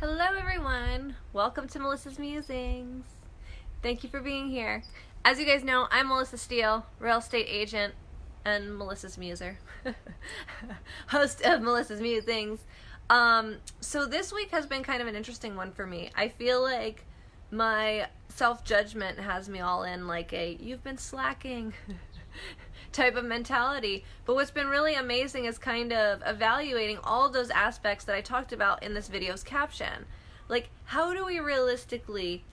Hello everyone! Welcome to Melissa's Musings. Thank you for being here. As you guys know, I'm Melissa Steele, real estate agent and Melissa's muser. Host of Melissa's Musings. So this week has been kind of an interesting one for me. I feel like my self-judgment has me all in like a you've been slacking type of mentality. But what's been really amazing is kind of evaluating all of those aspects that I talked about in this video's caption. Like, how do we realistically,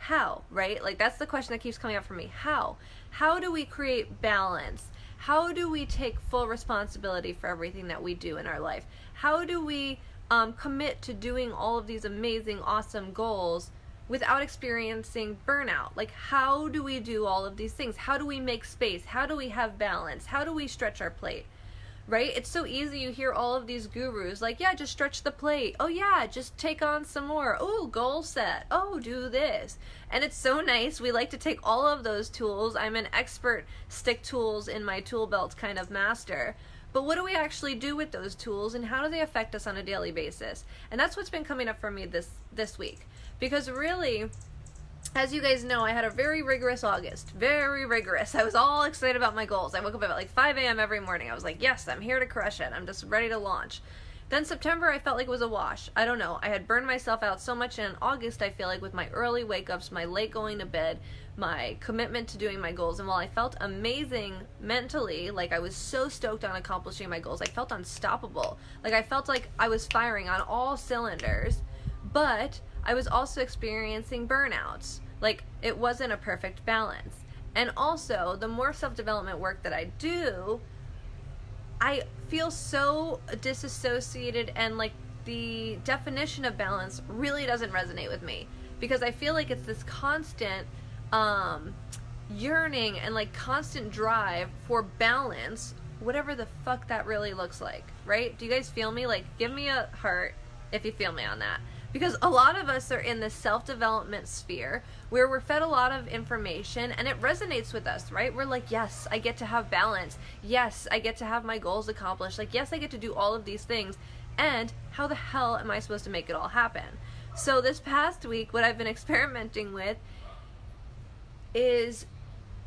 right? Like, that's the question that keeps coming up for me. How do we create balance? How do we take full responsibility for everything that we do in our life? How do we commit to doing all of these amazing, awesome goals without experiencing burnout? Like, how do we do all of these things? How do we make space? How do we have balance? How do we stretch our plate? Right? It's so easy. You hear all of these gurus like, yeah, just stretch the plate. Oh yeah, just take on some more. Oh, goal set. Oh, do this. And it's so nice. We like to take all of those tools. I'm an expert stick tools in my tool belt kind of master. But what do we actually do with those tools, and how do they affect us on a daily basis? And that's what's been coming up for me this week. Because really, as you guys know, I had a very rigorous August. Very rigorous. I was all excited about my goals. I woke up at like 5 a.m. every morning. I was like, yes, I'm here to crush it. I'm just ready to launch. Then September, I felt like it was a wash. I don't know. I had burned myself out so much. And in August, I feel like with my early wake-ups, my late going to bed, my commitment to doing my goals, and while I felt amazing mentally, like I was so stoked on accomplishing my goals, I felt unstoppable. Like I felt like I was firing on all cylinders, but I was also experiencing burnouts. Like, it wasn't a perfect balance. And also, the more self-development work that I do, I feel so disassociated, and like the definition of balance really doesn't resonate with me, because I feel like it's this constant yearning and like constant drive for balance, whatever the fuck that really looks like, right? Do you guys feel me? Like, give me a heart if you feel me on that. Because a lot of us are in this self-development sphere where we're fed a lot of information and it resonates with us, right? We're like, yes, I get to have balance. Yes, I get to have my goals accomplished. Like, yes, I get to do all of these things. And how the hell am I supposed to make it all happen? So this past week, what I've been experimenting with is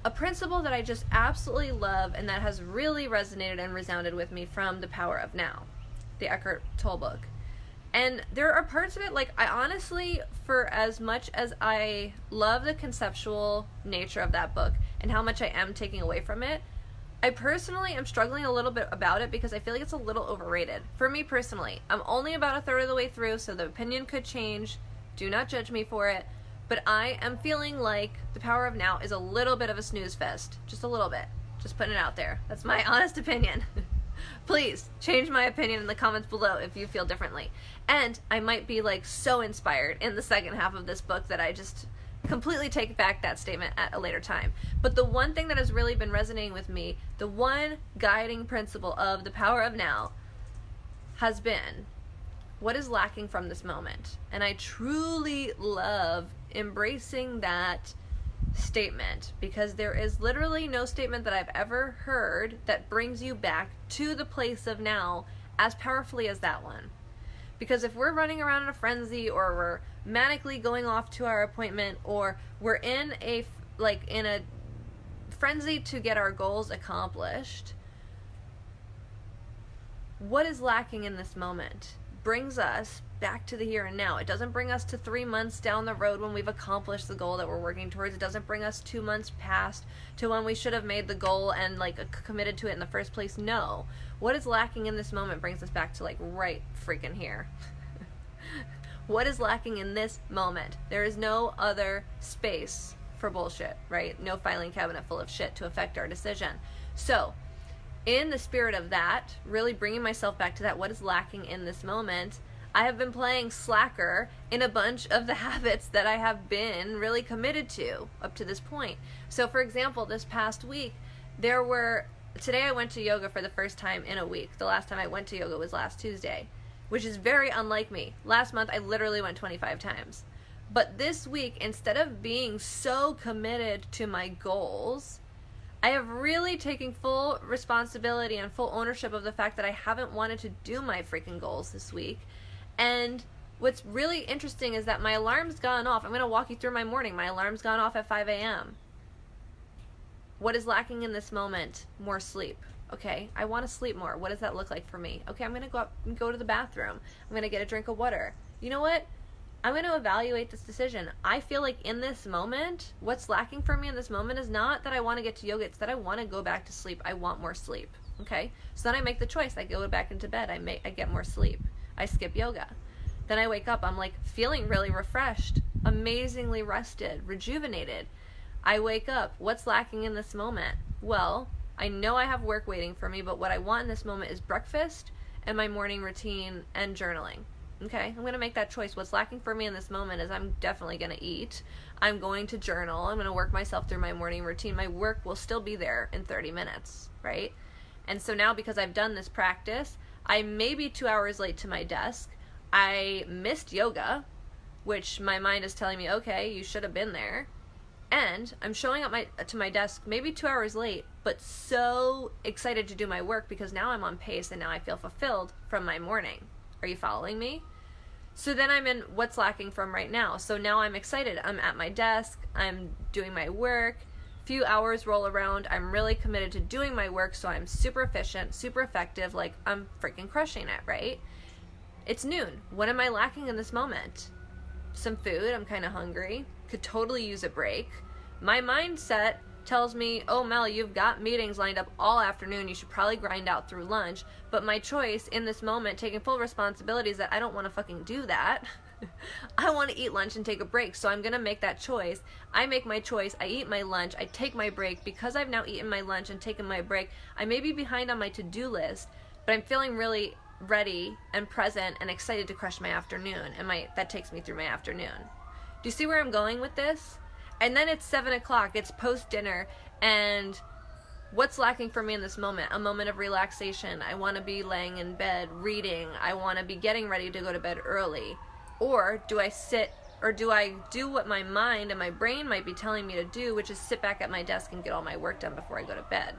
a principle that I just absolutely love and that has really resonated and resounded with me from The Power of Now, the Eckhart Tolle book. And there are parts of it, like, I honestly, for as much as I love the conceptual nature of that book and how much I am taking away from it, I personally am struggling a little bit about it because I feel like it's a little overrated. For me personally, I'm only about a third of the way through, so the opinion could change. Do not judge me for it. But I am feeling like The Power of Now is a little bit of a snooze fest. Just a little bit. Just putting it out there. That's my honest opinion. Please change my opinion in the comments below if you feel differently. And I might be like so inspired in the second half of this book that I just completely take back that statement at a later time. But the one thing that has really been resonating with me, the one guiding principle of The Power of Now, has been what is lacking from this moment. And I truly love embracing that statement, because there is literally no statement that I've ever heard that brings you back to the place of now as powerfully as that one. Because if we're running around in a frenzy, or we're manically going off to our appointment, or we're in a frenzy to get our goals accomplished, what is lacking in this moment brings us back to the here and now. It doesn't bring us to 3 months down the road when we've accomplished the goal that we're working towards. It doesn't bring us 2 months past to when we should have made the goal and like committed to it in the first place. No. What is lacking in this moment brings us back to like right freaking here. What is lacking in this moment? There is no other space for bullshit, right? No filing cabinet full of shit to affect our decision. So, in the spirit of that, really bringing myself back to that, what is lacking in this moment, I have been playing slacker in a bunch of the habits that I have been really committed to up to this point. So for example, this past week, today I went to yoga for the first time in a week. The last time I went to yoga was last Tuesday, which is very unlike me. Last month, I literally went 25 times. But this week, instead of being so committed to my goals, I have really taken full responsibility and full ownership of the fact that I haven't wanted to do my freaking goals this week, and What's really interesting is that my alarm's gone off. I'm going to walk you through my morning. My alarm's gone off at 5 a.m. What is lacking in this moment? More sleep. Okay, I want to sleep more. What does that look like for me? Okay, I'm going to go up and go to the bathroom. I'm going to get a drink of water. You know what? I'm going to evaluate this decision. I feel like in this moment, what's lacking for me in this moment is not that I want to get to yoga. It's that I want to go back to sleep. I want more sleep. Okay, so then I make the choice. I go back into bed. I get more sleep. I skip yoga. Then I wake up. I'm like feeling really refreshed, amazingly rested, rejuvenated. I wake up. What's lacking in this moment? Well, I know I have work waiting for me, but what I want in this moment is breakfast and my morning routine and journaling. Okay, I'm going to make that choice. What's lacking for me in this moment is I'm definitely going to eat. I'm going to journal. I'm going to work myself through my morning routine. My work will still be there in 30 minutes, right? And so now because I've done this practice, I may be 2 hours late to my desk. I missed yoga, which my mind is telling me, okay, you should have been there. And I'm showing up to my desk maybe 2 hours late, but so excited to do my work because now I'm on pace and now I feel fulfilled from my morning. Are you following me? So then I'm in what's lacking from right now. So now I'm excited. I'm at my desk. I'm doing my work. Few hours roll around. I'm really committed to doing my work, so I'm super efficient, super effective. Like, I'm freaking crushing it, right? It's noon. What am I lacking in this moment? Some food. I'm kind of hungry. Could totally use a break. My mindset tells me, oh, Mel, you've got meetings lined up all afternoon. You should probably grind out through lunch. But my choice in this moment, taking full responsibility, is that I don't want to fucking do that. I want to eat lunch and take a break, so I'm going to make that choice. I make my choice. I eat my lunch. I take my break. Because I've now eaten my lunch and taken my break, I may be behind on my to-do list, but I'm feeling really ready and present and excited to crush my afternoon, and that takes me through my afternoon. Do you see where I'm going with this? And then it's 7 o'clock. It's post-dinner, and what's lacking for me in this moment? A moment of relaxation. I want to be laying in bed, reading. I want to be getting ready to go to bed early. Or do I sit, or do I do what my mind and my brain might be telling me to do, which is sit back at my desk and get all my work done before I go to bed?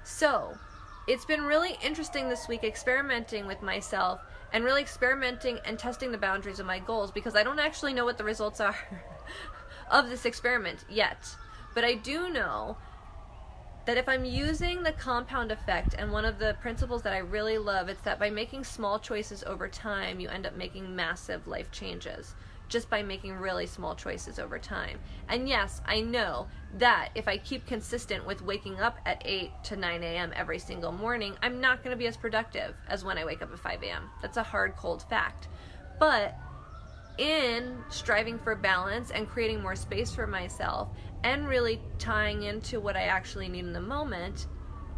So, it's been really interesting this week experimenting with myself and really experimenting and testing the boundaries of my goals, because I don't actually know what the results are of this experiment yet. But I do know that if I'm using the compound effect, and one of the principles that I really love, it's that by making small choices over time, you end up making massive life changes just by making really small choices over time. And yes, I know that if I keep consistent with waking up at 8 to 9 a.m. every single morning, I'm not going to be as productive as when I wake up at 5 a.m. That's a hard, cold fact. But in striving for balance and creating more space for myself and really tying into what I actually need in the moment,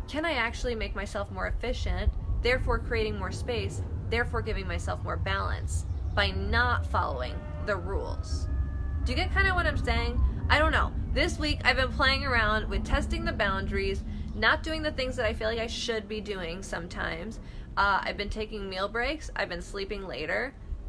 can I actually make myself more efficient, therefore creating more space, therefore giving myself more balance by not following the rules? Do you get kind of what I'm saying? I don't know. This week I've been playing around with testing the boundaries, not doing the things that I feel like I should be doing sometimes. I've been taking meal breaks. I've been sleeping later.